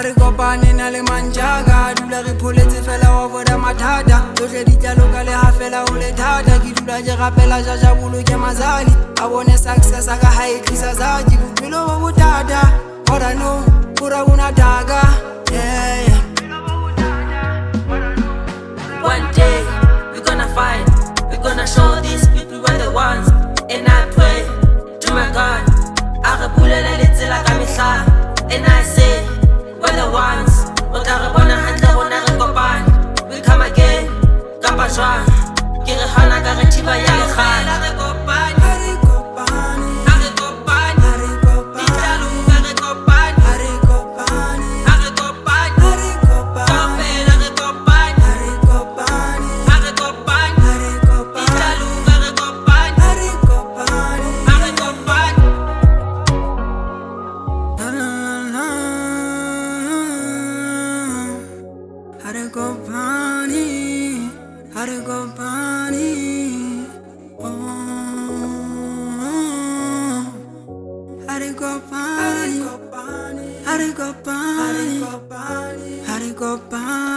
re kopane na le manjaga dula re pholetse fela wa boda mathata tsohle di tla loka le ha fela o le thata ke dula je rapela jaja boloke mazali a bone success ka ha e tlisa zaji bophelo bo botata but I know pura una daga yeah. One day we're gonna fight, we're gonna show these people we're the ones. And I pray to my God, a re bulela le tsela ka mehla. And I say we're the ones. O tla re bona hantle rona re kopane. We come again, kapa jwang. Ke re hana ka re thiba ya lekgala. Re kopane, re kopane, re kopane, re kopane. Ditlalo re kopane, re kopane, re kopane, re kopane. Kapela re kopane, re kopane, re kopane, re kopane. Ditlalo re kopane, re kopane, re kopane. Hare Gopani, Hare Gopani, oh, Hare Gopani, Hare Gopani, Hare Gopani, Hare Gopani.